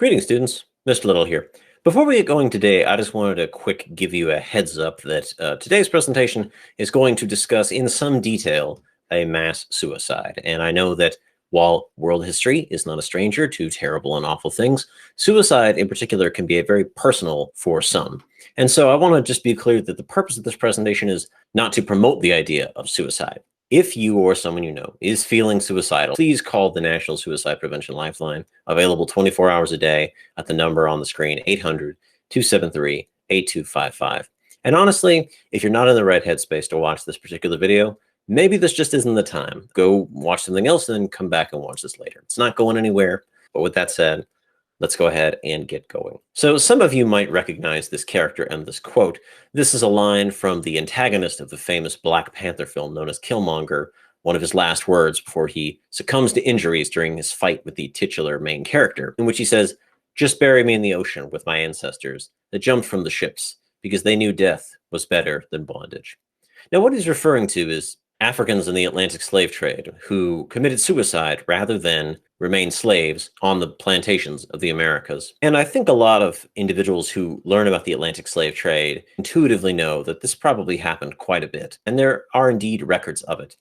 Greetings, students. Mr. Little here. Before we get going today, I just wanted to give you a heads up that today's presentation is going to discuss in some detail a mass suicide. And I know that while world history is not a stranger to terrible and awful things, suicide in particular can be very personal for some. And so I want to just be clear that the purpose of this presentation is not to promote the idea of suicide. If you or someone you know is feeling suicidal, please call the National Suicide Prevention Lifeline, available 24 hours a day at the number on the screen, 800-273-8255. And honestly, if you're not in the right headspace to watch this particular video, maybe this just isn't the time. Go watch something else and then come back and watch this later. It's not going anywhere. But with that said, let's go ahead and get going. So some of you might recognize this character and this quote. This is a line from the antagonist of the famous Black Panther film known as Killmonger, one of his last words before he succumbs to injuries during his fight with the titular main character, in which he says, "Just bury me in the ocean with my ancestors that jumped from the ships because they knew death was better than bondage." Now, what he's referring to is Africans in the Atlantic slave trade who committed suicide rather than remain slaves on the plantations of the Americas. And I think a lot of individuals who learn about the Atlantic slave trade intuitively know that this probably happened quite a bit, and there are indeed records of it.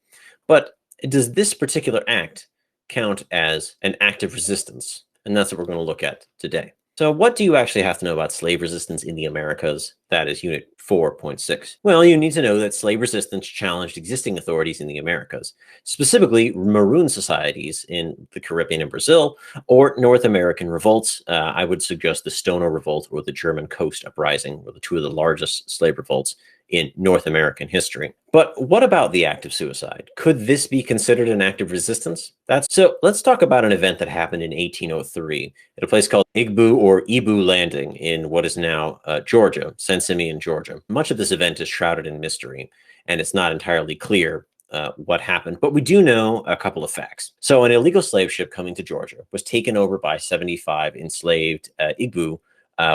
But does this particular act count as an act of resistance? And that's what we're going to look at today. So what do you actually have to know about slave resistance in the Americas? That is Unit 4.6. Well, you need to know that slave resistance challenged existing authorities in the Americas, specifically maroon societies in the Caribbean and Brazil, or North American revolts. I would suggest the Stono Revolt or the German Coast Uprising were the two of the largest slave revolts in North American history. But what about the act of suicide? Could this be considered an act of resistance? So let's talk about an event that happened in 1803 at a place called Igbo Landing in what is now Georgia, San Simeon, Georgia. Much of this event is shrouded in mystery, and it's not entirely clear what happened, but we do know a couple of facts. So an illegal slave ship coming to Georgia was taken over by 75 enslaved Igbo,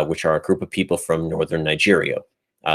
which are a group of people from northern Nigeria.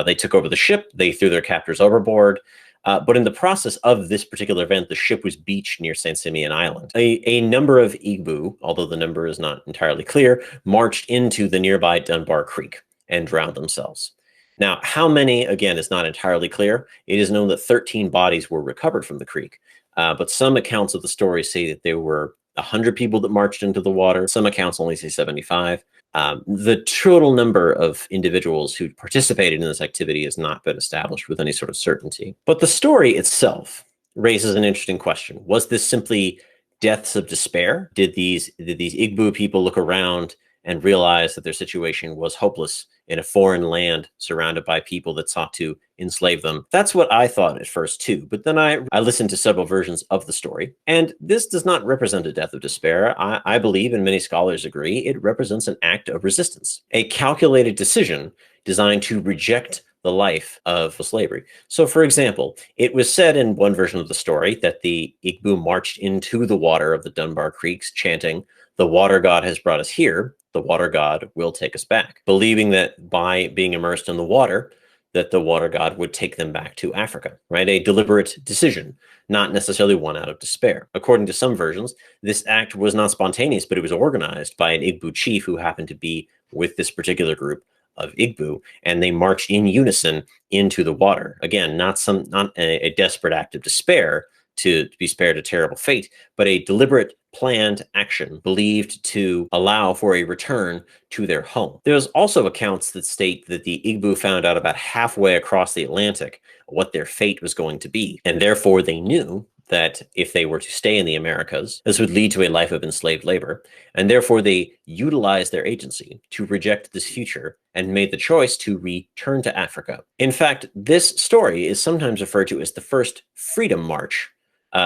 They took over the ship, they threw their captors overboard, but in the process of this particular event, the ship was beached near San Simeon Island. A number of Igbo, although the number is not entirely clear, marched into the nearby Dunbar Creek and drowned themselves. Now, how many, again, is not entirely clear. It is known that 13 bodies were recovered from the creek, but some accounts of the story say that there were 100 people that marched into the water. Some accounts only say 75. The total number of individuals who participated in this activity has not been established with any sort of certainty. But the story itself raises an interesting question. Was this simply deaths of despair? Did these Igbo people look around and realize that their situation was hopeless in a foreign land surrounded by people that sought to enslave them? That's what I thought at first too, but then I listened to several versions of the story, and this does not represent a death of despair. I believe, and many scholars agree, it represents an act of resistance, a calculated decision designed to reject the life of slavery. So for example, it was said in one version of the story that the Igbo marched into the water of the Dunbar Creeks chanting, "The water god has brought us here, the water god will take us back," believing that by being immersed in the water, that the water god would take them back to Africa, right? A deliberate decision, not necessarily one out of despair. According to some versions, this act was not spontaneous, but it was organized by an Igbo chief who happened to be with this particular group of Igbo, and they marched in unison into the water. Again, not a desperate act of despair to be spared a terrible fate, but a deliberate, planned action believed to allow for a return to their home. There's also accounts that state that the Igbo found out about halfway across the Atlantic what their fate was going to be, and therefore they knew that if they were to stay in the Americas, this would lead to a life of enslaved labor, and therefore they utilized their agency to reject this future and made the choice to return to Africa. In fact, this story is sometimes referred to as the first Freedom March,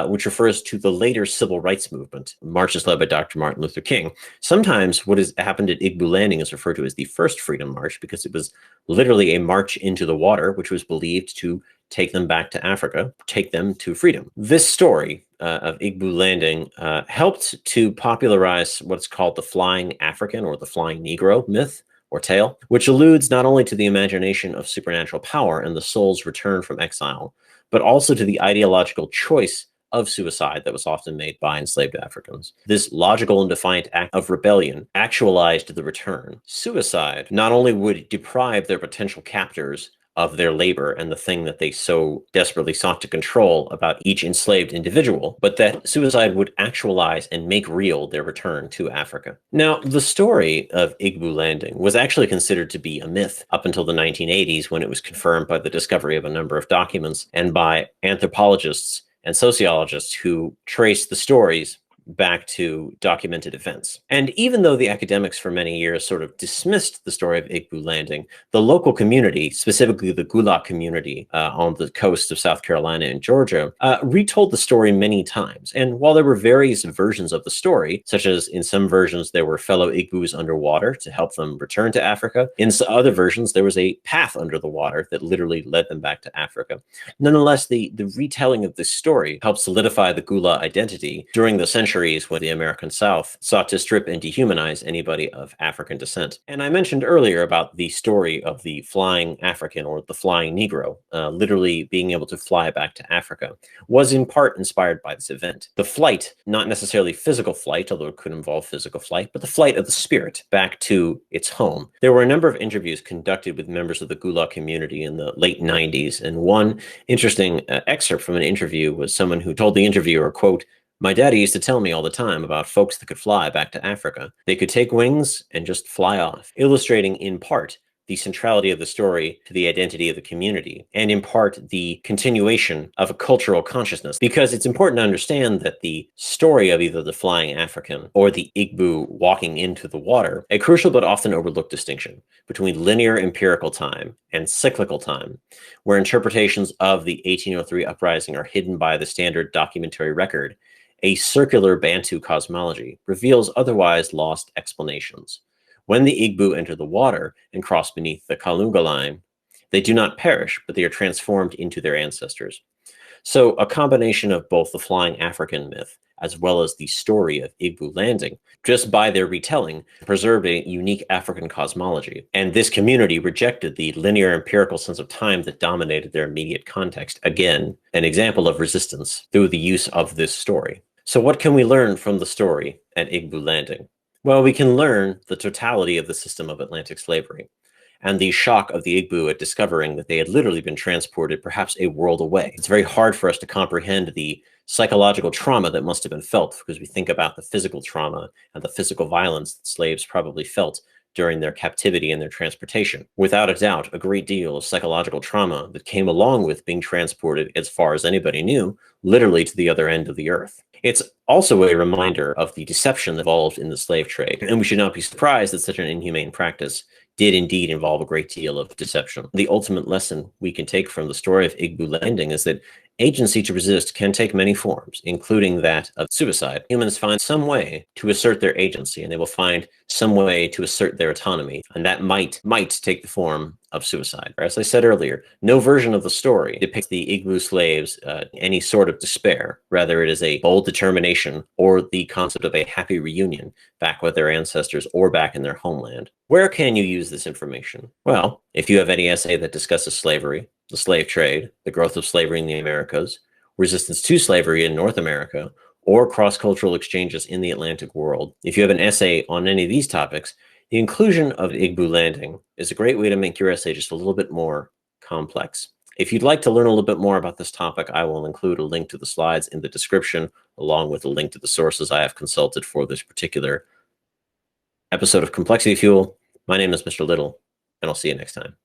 which refers to the later civil rights movement, marches led by Dr. Martin Luther King. Sometimes what has happened at Igbo Landing is referred to as the first Freedom March because it was literally a march into the water, which was believed to take them back to Africa, take them to freedom. This story of Igbo Landing helped to popularize what's called the Flying African or the Flying Negro myth or tale, which alludes not only to the imagination of supernatural power and the soul's return from exile, but also to the ideological choice of suicide that was often made by enslaved Africans. This logical and defiant act of rebellion actualized the return. Suicide not only would deprive their potential captors of their labor and the thing that they so desperately sought to control about each enslaved individual, but that suicide would actualize and make real their return to Africa. Now, the story of Igbo Landing was actually considered to be a myth up until the 1980s, when it was confirmed by the discovery of a number of documents and by anthropologists and sociologists who traced the stories back to documented events. And even though the academics for many years sort of dismissed the story of Igbo Landing, the local community, specifically the Gullah community on the coast of South Carolina and Georgia, retold the story many times. And while there were various versions of the story, such as in some versions there were fellow Igbos underwater to help them return to Africa, in other versions there was a path under the water that literally led them back to Africa. Nonetheless, the retelling of this story helped solidify the Gullah identity during the century when the American South sought to strip and dehumanize anybody of African descent. And I mentioned earlier about the story of the flying African, or the flying Negro, literally being able to fly back to Africa, was in part inspired by this event. The flight, not necessarily physical flight, although it could involve physical flight, but the flight of the spirit back to its home. There were a number of interviews conducted with members of the Gullah community in the late 90s, and one interesting excerpt from an interview was someone who told the interviewer, quote, "My daddy used to tell me all the time about folks that could fly back to Africa. They could take wings and just fly off," illustrating in part the centrality of the story to the identity of the community, and in part the continuation of a cultural consciousness. Because it's important to understand that the story of either the flying African or the Igbo walking into the water, a crucial but often overlooked distinction between linear empirical time and cyclical time, where interpretations of the 1803 uprising are hidden by the standard documentary record. A circular Bantu cosmology reveals otherwise lost explanations. When the Igbo enter the water and cross beneath the Kalunga line, they do not perish, but they are transformed into their ancestors. So a combination of both the flying African myth as well as the story of Igbo Landing, just by their retelling, preserved a unique African cosmology. And this community rejected the linear empirical sense of time that dominated their immediate context. Again, an example of resistance through the use of this story. So what can we learn from the story at Igbo Landing? Well, we can learn the totality of the system of Atlantic slavery and the shock of the Igbo at discovering that they had literally been transported perhaps a world away. It's very hard for us to comprehend the psychological trauma that must have been felt, because we think about the physical trauma and the physical violence that slaves probably felt during their captivity and their transportation. Without a doubt, a great deal of psychological trauma that came along with being transported, as far as anybody knew, literally to the other end of the earth. It's also a reminder of the deception involved in the slave trade, and we should not be surprised that such an inhumane practice did indeed involve a great deal of deception. The ultimate lesson we can take from the story of Igbo Landing is that agency to resist can take many forms, including that of suicide. Humans find some way to assert their agency, and they will find some way to assert their autonomy, and that might take the form of suicide. As I said earlier, no version of the story depicts the Igbo slaves any sort of despair. Rather, it is a bold determination, or the concept of a happy reunion back with their ancestors or back in their homeland. Where can you use this information? Well, if you have any essay that discusses slavery, the slave trade, the growth of slavery in the Americas, resistance to slavery in North America, or cross-cultural exchanges in the Atlantic world, if you have an essay on any of these topics, the inclusion of Igbo Landing is a great way to make your essay just a little bit more complex. If you'd like to learn a little bit more about this topic, I will include a link to the slides in the description, along with a link to the sources I have consulted for this particular episode of Complexity Fuel. My name is Mr. Little, and I'll see you next time.